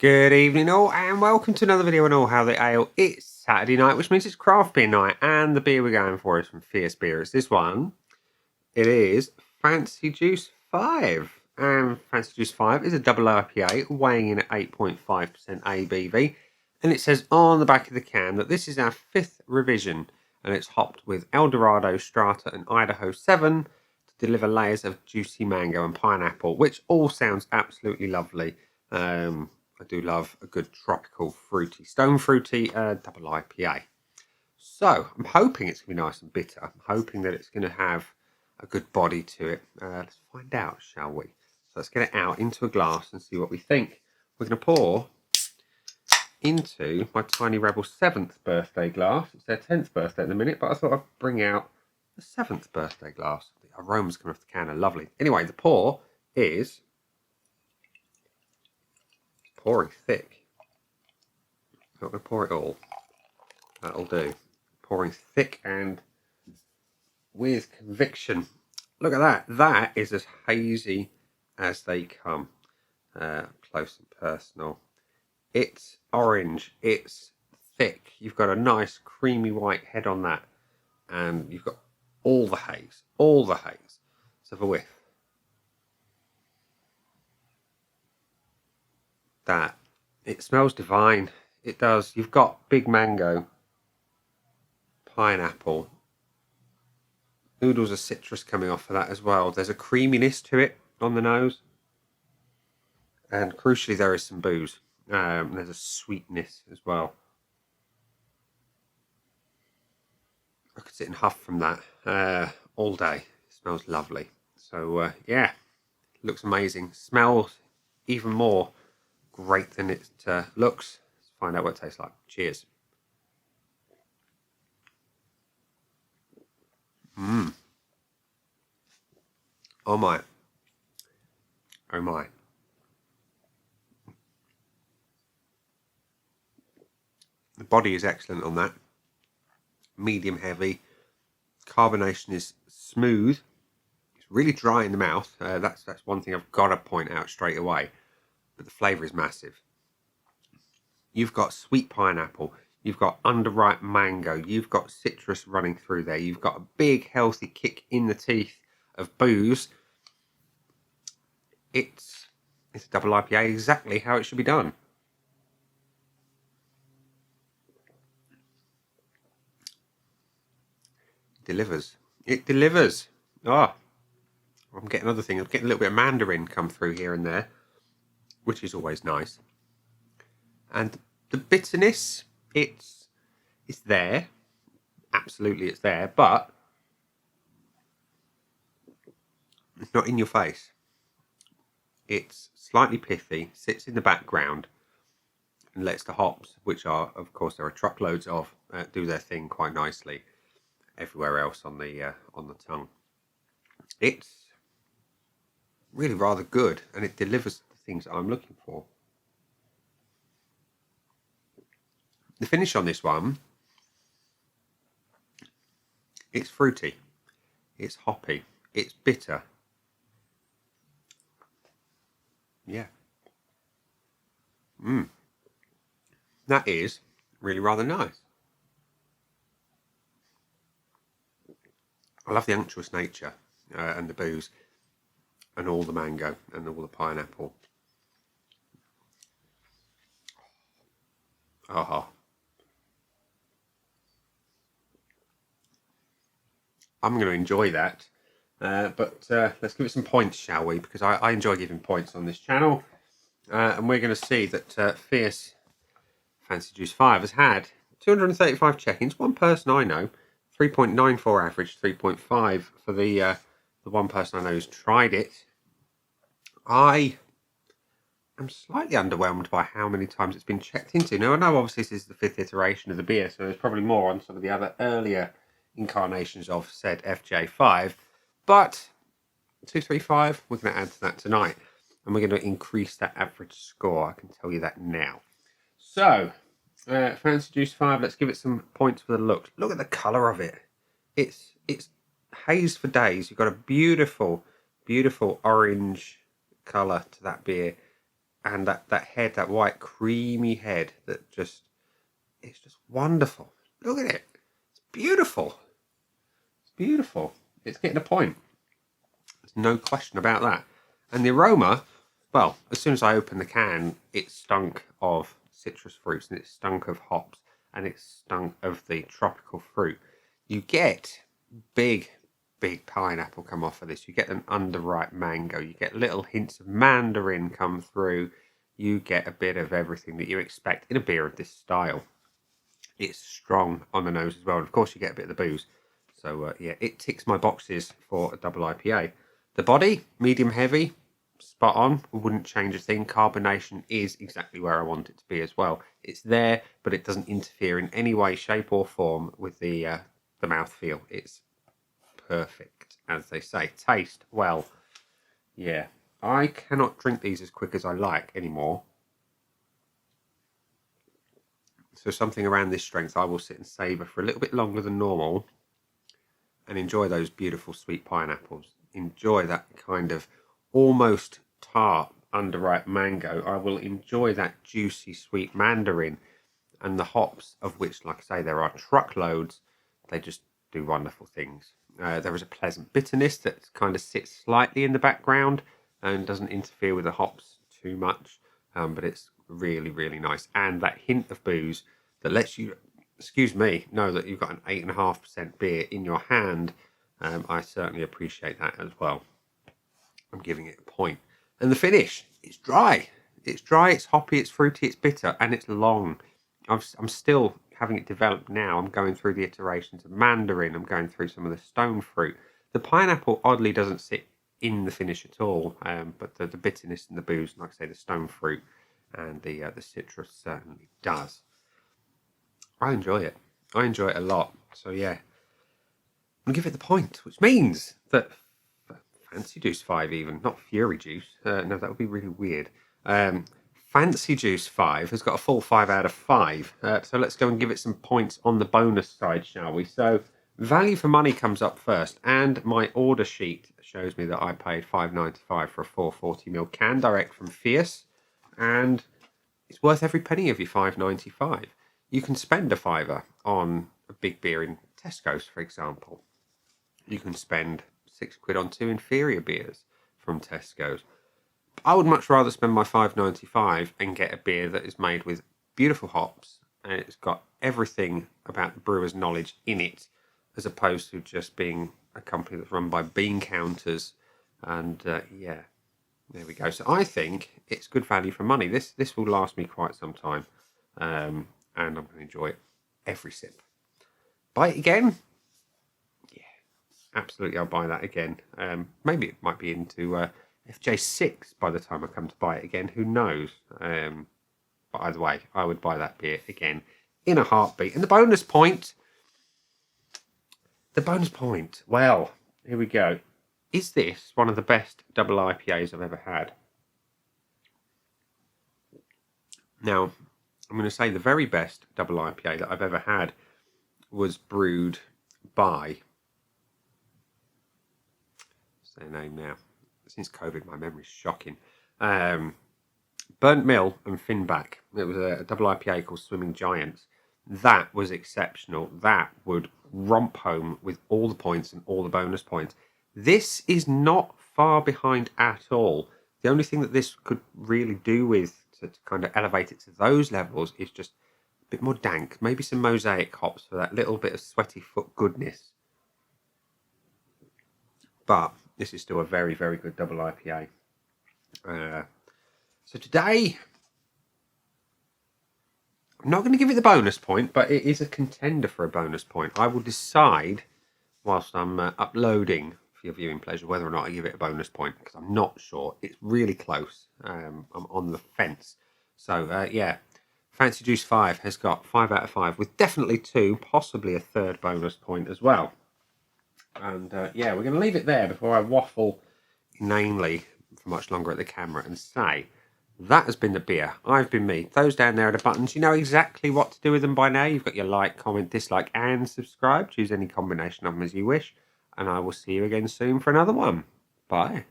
Good evening all, and welcome to another video on All How the Ale. It's Saturday night, which means it's craft beer night, and the beer we're going for is from Fierce Beer. It's this one. It is Fancy Juice 5. And Fancy Juice 5 is a double IPA weighing in at 8.5% ABV. And it says on the back of the can that this is our 5th revision, and it's hopped with Dorado, Strata and Idaho 7 to deliver layers of juicy mango and pineapple, which all sounds absolutely lovely. I do love a good tropical, fruity, stone fruity double IPA. So I'm hoping it's going to be nice and bitter. I'm hoping that it's going to have a good body to it. Let's find out, shall we? So let's get it out into a glass and see what we think. We're going to pour into my Tiny Rebel 7th birthday glass. It's their 10th birthday at the minute, but I thought I'd bring out the 7th birthday glass. The aromas coming off the can are lovely. Anyway, the pour is pouring thick. I'm not going to pour it all. That'll do. Pouring thick and with conviction. Look at that. That is as hazy as they come. Close and personal. It's orange. It's thick. You've got a nice creamy white head on that. And you've got all the haze. All the haze. Let's have a whiff. That. It smells divine. It does. You've got big mango, pineapple, noodles of citrus coming off of that as well. There's a creaminess to it on the nose, and crucially there is some booze. There's a sweetness as well. I could sit and huff from that all day. It smells lovely. So yeah, looks amazing. Smells even more great than it looks. Let's find out what it tastes like. Cheers. Oh my. Oh my. The body is excellent on that. Medium heavy. Carbonation is smooth. It's really dry in the mouth. That's one thing I've got to point out straight away. But the flavour is massive. You've got sweet pineapple. You've got underripe mango. You've got citrus running through there. You've got a big healthy kick in the teeth of booze. It's a double IPA, exactly how it should be done. It delivers. It delivers. Ah, oh, I'm getting another thing. I'm getting a little bit of mandarin come through here and there, which is always nice. And the bitterness, it's there. Absolutely, it's there, but it's not in your face. It's slightly pithy, sits in the background, and lets the hops, which are, of course, there are truckloads of, do their thing quite nicely everywhere else on the tongue. It's really rather good, and it delivers the things that I'm looking for. The finish on this one, it's fruity, it's hoppy, it's bitter. Yeah. That is really rather nice. I love the unctuous nature and the booze and all the mango and all the pineapple. Oh. I'm going to enjoy that. But let's give it some points, shall we? Because I enjoy giving points on this channel. And we're going to see that Fierce Fancy Juice 5 has had 235 check-ins. One person I know, 3.94 average, 3.5 for the one person I know who's tried it. I am slightly underwhelmed by how many times it's been checked into. Now, I know obviously this is the 5th iteration of the beer, so there's probably more on some of the other earlier incarnations of said FJ5, but 235, we're going to add to that tonight, and we're going to increase that average score. I can tell you that now. So, Fancy Juice 5, let's give it some points for the look. Look at the colour of it. It's haze for days. You've got a beautiful, beautiful orange colour to that beer. and that head, that white creamy head, it's just wonderful. Look at it. It's beautiful. It's beautiful. It's getting a point. There's no question about that. And the aroma, well, as soon as I opened the can, it stunk of citrus fruits, and it stunk of hops, and it stunk of the tropical fruit. You get big pineapple come off of this. You get an underripe mango. You get little hints of mandarin come through. You get a bit of everything that you expect in a beer of this style. It's strong on the nose as well. And of course, you get a bit of the booze. So, yeah, it ticks my boxes for a double IPA. The body, medium heavy, spot on. Wouldn't change a thing. Carbonation is exactly where I want it to be as well. It's there, but it doesn't interfere in any way, shape or form with the mouthfeel. It's perfect, as they say. Taste, well, yeah. I cannot drink these as quick as I like anymore. So something around this strength I will sit and savour for a little bit longer than normal and enjoy those beautiful sweet pineapples. Enjoy that kind of almost tart underripe mango. I will enjoy that juicy sweet mandarin, and the hops, of which, like I say, there are truckloads. They just do wonderful things. There is a pleasant bitterness that kind of sits slightly in the background and doesn't interfere with the hops too much, but it's really, really nice. And that hint of booze that lets you, excuse me, know that you've got an 8.5% beer in your hand. I certainly appreciate that as well. I'm giving it a point. And the finish, it's dry. It's dry, it's hoppy, it's fruity, it's bitter, and it's long. I'm still having it develop now. I'm going through the iterations of mandarin. I'm going through some of the stone fruit. The pineapple oddly doesn't sit in the finish at all, but the bitterness and the booze, like I say, the stone fruit and the citrus certainly does. I enjoy it. I enjoy it a lot. So yeah, I'm gonna give it the point, which means that Fancy Juice 5 even, not Fury Juice. No, that would be really weird. Fancy Juice 5 has got a full 5 out of 5. So let's go and give it some points on the bonus side, shall we? So value for money comes up first, and my order sheet shows me that I paid $5.95 for a 440ml can direct from Fierce, and it's worth every penny of your $5.95. You can spend a fiver on a big beer in Tesco's, for example. You can spend £6 on two inferior beers from Tesco's. I would much rather spend my $5.95 and get a beer that is made with beautiful hops and it's got everything about the brewer's knowledge in it, as opposed to just being a company that's run by bean counters. And yeah, there we go. So I think it's good value for money. This will last me quite some time, and I'm going to enjoy it every sip. Buy it again? Yeah, absolutely. I'll buy that again. Maybe it might be into FJ6 by the time I come to buy it again. Who knows? But either way, I would buy that beer again in a heartbeat. And the bonus point. Well, here we go. Is this one of the best double IPAs I've ever had? Now, I'm going to say the very best double IPA that I've ever had was brewed by, what's their name now? Since COVID, my memory's shocking. Burnt Mill and Finback. It was a double IPA called Swimming Giants. That was exceptional. That would romp home with all the points and all the bonus points. This is not far behind at all. The only thing that this could really do with to kind of elevate it to those levels is just a bit more dank. Maybe some mosaic hops for that little bit of sweaty foot goodness. But this is still a very, very good double IPA. So today, I'm not going to give it the bonus point, but it is a contender for a bonus point. I will decide whilst I'm uploading for your viewing pleasure whether or not I give it a bonus point, because I'm not sure. It's really close. I'm on the fence. So yeah, Fancy Juice 5 has got 5 out of 5 with definitely 2, possibly a third bonus point as well. And yeah, we're going to leave it there before I waffle inanely for much longer at the camera and say, that has been the beer. I've been me. Those down there are the buttons. You know exactly what to do with them by now. You've got your like, comment, dislike, and subscribe. Choose any combination of them as you wish. And I will see you again soon for another one. Bye.